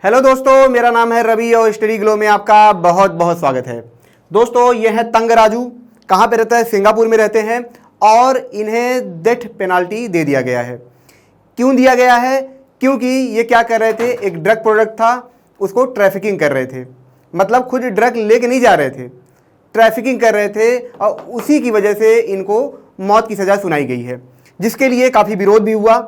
Hello दोस्तों, मेरा नाम है रवि और स्टडी ग्लो में आपका बहुत बहुत स्वागत है। दोस्तों ये है तंग राजू। कहाँ पे रहता है? सिंगापुर में रहते हैं और इन्हें डेथ पेनाल्टी दे दिया गया है। क्यों दिया गया है? क्योंकि ये क्या कर रहे थे, एक ड्रग प्रोडक्ट था, उसको ट्रैफिकिंग कर रहे थे। मतलब खुद ड्रग लेके नहीं जा रहे थे, ट्रैफिकिंग कर रहे थे और उसी की वजह से इनको मौत की सज़ा सुनाई गई है, जिसके लिए काफ़ी विरोध भी हुआ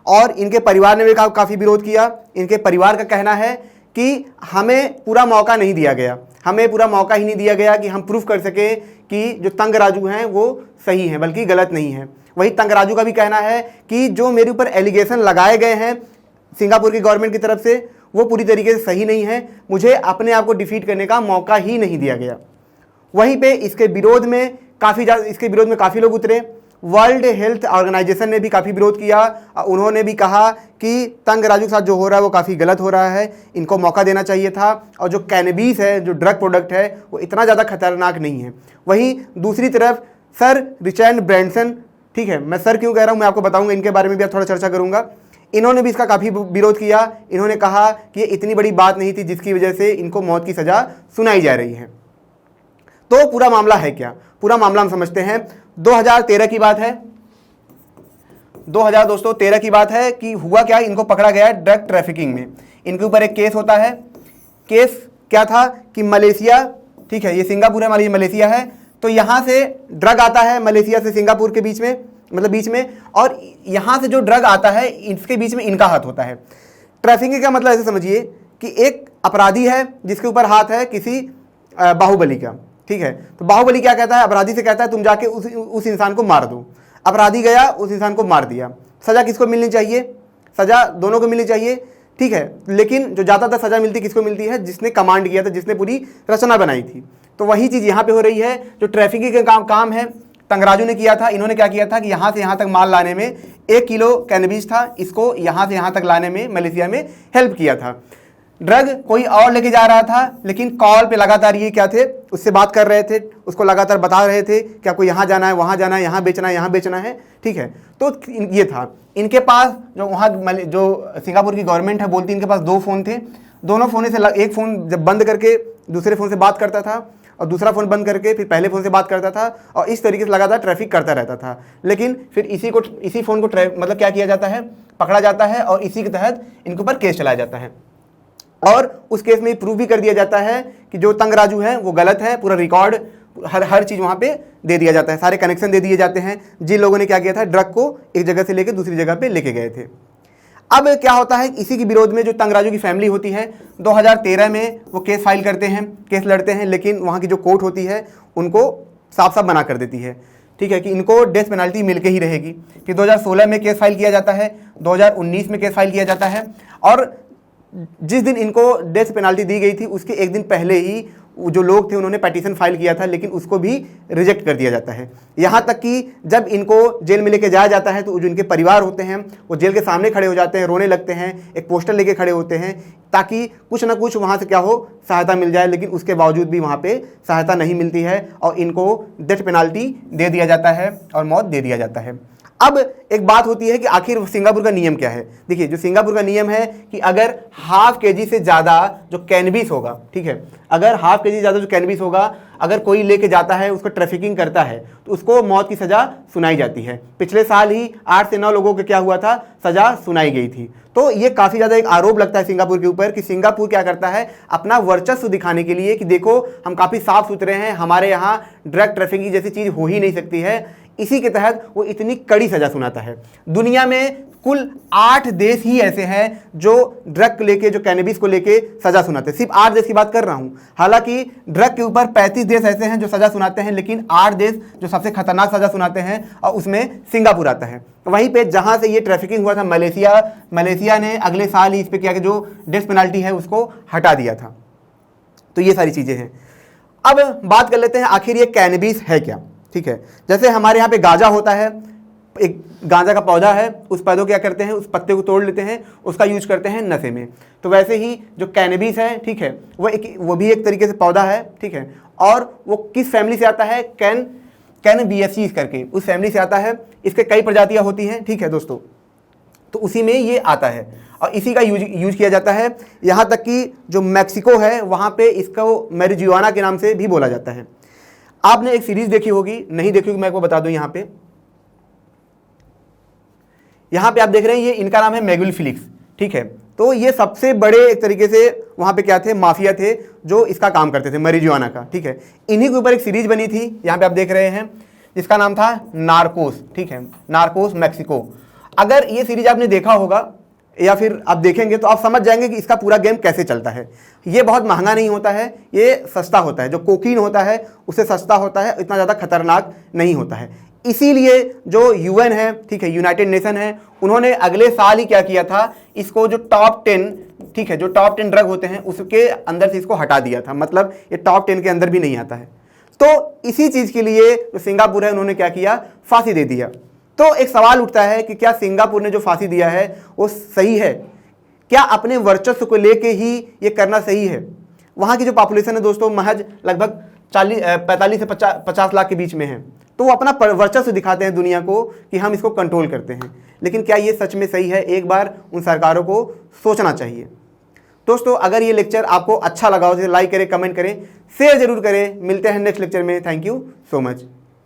और इनके परिवार ने भी काफ़ी विरोध किया। इनके परिवार का कहना है कि हमें पूरा मौका नहीं दिया गया, हमें पूरा मौका ही नहीं दिया गया कि हम प्रूफ कर सके कि जो तंग राजू हैं वो सही हैं, बल्कि गलत नहीं है। वही तंग राजू का भी कहना है कि जो मेरे ऊपर एलिगेशन लगाए गए हैं सिंगापुर की गवर्नमेंट की तरफ से वो पूरी तरीके से सही नहीं है, मुझे अपने आप को डिफीट करने का मौका ही नहीं दिया गया। वहीं पे इसके विरोध में काफ़ी लोग उतरे। वर्ल्ड हेल्थ ऑर्गेनाइजेशन ने भी काफ़ी विरोध किया। उन्होंने भी कहा कि तंग राजू के साथ जो हो रहा है वो काफ़ी गलत हो रहा है, इनको मौका देना चाहिए था। और जो कैनबीस है, जो ड्रग प्रोडक्ट है, वो इतना ज़्यादा खतरनाक नहीं है। वहीं दूसरी तरफ सर रिचर्ड ब्रैंसन, ठीक है, मैं सर क्यों कह रहा हूँ मैं आपको बताऊँगा, इनके बारे में भी थोड़ा चर्चा करूँगा। इन्होंने भी इसका काफ़ी विरोध किया। इन्होंने कहा कि ये इतनी बड़ी बात नहीं थी जिसकी वजह से इनको मौत की सज़ा सुनाई जा रही है। तो पूरा मामला है क्या? पूरा मामला हम समझते हैं। 2013 की बात है, 2013 की बात है कि हुआ क्या, इनको पकड़ा गया ड्रग ट्रैफिकिंग में। इनके ऊपर एक केस होता है। केस क्या था कि मलेशिया, ठीक है, ये सिंगापुर है, ये मलेशिया है, तो यहाँ से ड्रग आता है मलेशिया से सिंगापुर के बीच में, मतलब बीच में, और यहाँ से जो ड्रग आता है इसके बीच में इनका हाथ होता है। ट्रैफिकिंग का मतलब ऐसे समझिए कि एक अपराधी है जिसके ऊपर हाथ है किसी बाहुबली का, ठीक है। तो बाहुबली क्या कहता है, अपराधी से कहता है तुम जाके उस इंसान को मार दो। अपराधी गया, उस इंसान को मार दिया। सज़ा किसको मिलनी चाहिए? सज़ा दोनों को मिलनी चाहिए, ठीक है। लेकिन जो ज़्यादातर सज़ा मिलती किसको मिलती है? जिसने कमांड किया था, जिसने पूरी रचना बनाई थी। तो वही चीज़ यहाँ पे हो रही है। जो ट्रैफिकिंग का काम है तंग राजू ने किया था। इन्होंने क्या किया था कि यहाँ से यहाँ तक माल लाने में 1 किलो कैनबीस था, इसको यहाँ से यहाँ तक लाने में मलेशिया में हेल्प किया था। ड्रग कोई और लेके जा रहा था, लेकिन कॉल पे लगातार ये क्या थे, उससे बात कर रहे थे, उसको लगातार बता रहे थे कि आपको यहाँ जाना है, वहाँ जाना है, यहाँ बेचना है, यहाँ बेचना है, ठीक है। तो ये था इनके पास। जो वहाँ जो सिंगापुर की गवर्नमेंट है बोलती इनके पास 2 फ़ोन थे। दोनों फ़ोन से एक फ़ोन जब बंद करके दूसरे फ़ोन से बात करता था और दूसरा फ़ोन बंद करके फिर पहले फ़ोन से बात करता था और इस तरीके से लगातार ट्रैफिक करता रहता था। लेकिन फिर इसी फ़ोन को मतलब क्या किया जाता है, पकड़ा जाता है और इसी के तहत इनके ऊपर केस चलाया जाता है। और उस केस में प्रूव भी कर दिया जाता है कि जो तंग राजू है वो गलत है। पूरा रिकॉर्ड, हर चीज़ वहाँ पे दे दिया जाता है, सारे कनेक्शन दे दिए जाते हैं जिन लोगों ने क्या किया था, ड्रग को एक जगह से लेकर दूसरी जगह पे लेके गए थे। अब क्या होता है, इसी के विरोध में जो तंग राजू की फैमिली होती है 2013 में वो केस फाइल करते हैं, केस लड़ते हैं, लेकिन वहाँ की जो कोर्ट होती है उनको साफ साफ मना कर देती है, ठीक है, कि इनको डेथ पेनल्टी मिल के ही रहेगी। फिर 2016 में केस फाइल किया जाता है, 2019 में केस फाइल किया जाता है और जिस दिन इनको डेथ पेनाल्टी दी गई थी उसके एक दिन पहले ही जो लोग थे उन्होंने पिटीशन फाइल किया था, लेकिन उसको भी रिजेक्ट कर दिया जाता है। यहाँ तक कि जब इनको जेल में लेके जाया जाता है तो जो इनके परिवार होते हैं वो जेल के सामने खड़े हो जाते हैं, रोने लगते हैं, एक पोस्टर लेके खड़े होते हैं ताकि कुछ ना कुछ वहाँ से क्या हो, सहायता मिल जाए। लेकिन उसके बावजूद भी वहाँ पे सहायता नहीं मिलती है और इनको डेथ पेनाल्टी दे दिया जाता है और मौत दे दिया जाता है। अब एक बात होती है कि आखिर सिंगापुर का नियम क्या है। देखिए, जो सिंगापुर का नियम है कि अगर ½ kg से ज़्यादा जो कैनबीस होगा, ठीक है, अगर ½ kg ज़्यादा जो कैनबीस होगा, अगर कोई लेके जाता है, उसको ट्रैफिकिंग करता है, तो उसको मौत की सज़ा सुनाई जाती है। पिछले साल ही 8 से 9 लोगों को क्या हुआ था, सज़ा सुनाई गई थी। तो ये काफ़ी ज़्यादा एक आरोप लगता है सिंगापुर के ऊपर कि सिंगापुर क्या करता है, अपना वर्चस्व दिखाने के लिए कि देखो हम काफ़ी साफ सुथरे हैं, हमारे यहाँ ड्रग ट्रैफिकिंग जैसी चीज़ हो ही नहीं सकती है। इसी के तहत वो इतनी कड़ी सज़ा सुनाता है। दुनिया में कुल 8 देश ही ऐसे हैं जो ड्रग लेके, जो कैनबीस को लेके सज़ा सुनाते हैं। सिर्फ 8 देश की बात कर रहा हूँ। हालांकि ड्रग के ऊपर 35 देश ऐसे हैं जो सज़ा सुनाते हैं, लेकिन 8 देश जो सबसे खतरनाक सज़ा सुनाते हैं और उसमें सिंगापुर आता है। वहीं पे जहाँ से ये ट्रैफिकिंग हुआ था मलेशिया ने अगले साल ही इस पर क्या कि जो डेथ पेनाल्टी है उसको हटा दिया था। तो ये सारी चीज़ें हैं। अब बात कर लेते हैं आखिर ये कैनबीस है क्या, ठीक है। जैसे हमारे यहाँ पे गांजा होता है, एक गांजा का पौधा है, उस पौधे को क्या करते हैं, उस पत्ते को तोड़ लेते हैं, उसका यूज करते हैं नशे में। तो वैसे ही जो कैनबीस है, ठीक है, वो भी एक तरीके से पौधा है, ठीक है। और वो किस फैमिली से आता है, कैनबियसीज करके उस फैमिली से आता है। इसके कई प्रजातियां होती हैं, ठीक है दोस्तों। तो उसी में ये आता है और इसी का यूज किया जाता है। यहाँ तक कि जो मैक्सिको है वहाँ पे इसको मैरिजुआना के नाम से भी बोला जाता है। आपने एक सीरीज देखी होगी, नहीं देखी होगी मैं आपको बता दूं। यहाँ पे आप देख रहे हैं, ये इनका नाम है मैगुल फिलिक्स, ठीक है। तो ये सबसे बड़े एक तरीके से वहाँ पे क्या थे, माफिया थे जो इसका काम करते थे, मैरिजुआना का, ठीक है। इन्हीं के ऊपर एक सीरीज बनी थी, यहाँ पे आप देख रहे हैं, जिसका नाम था नार्कोस, ठीक है, नार्कोस मैक्सिको। अगर ये सीरीज आपने देखा होगा या फिर आप देखेंगे तो आप समझ जाएंगे कि इसका पूरा गेम कैसे चलता है। ये बहुत महंगा नहीं होता है, ये सस्ता होता है। जो कोकीन होता है उससे सस्ता होता है, इतना ज़्यादा खतरनाक नहीं होता है। इसीलिए जो यूएन है, ठीक है, यूनाइटेड नेशन है, उन्होंने अगले साल ही क्या किया था, इसको जो टॉप 10, ठीक है, जो टॉप 10 ड्रग होते हैं उसके अंदर से इसको हटा दिया था। मतलब ये टॉप 10 के अंदर भी नहीं आता है। तो इसी चीज़ के लिए जो सिंगापुर है उन्होंने क्या किया, फांसी दे दिया। तो एक सवाल उठता है कि क्या सिंगापुर ने जो फांसी दिया है वो सही है? क्या अपने वर्चस्व को लेके ही ये करना सही है? वहाँ की जो पॉपुलेशन है दोस्तों महज लगभग 45 से 50 लाख के बीच में है। तो वो अपना वर्चस्व दिखाते हैं दुनिया को कि हम इसको कंट्रोल करते हैं। लेकिन क्या ये सच में सही है? एक बार उन सरकारों को सोचना चाहिए। दोस्तों अगर ये लेक्चर आपको अच्छा लगा हो तो लाइक करें, कमेंट करें, शेयर जरूर करें। मिलते हैं नेक्स्ट लेक्चर में। Thank you so much.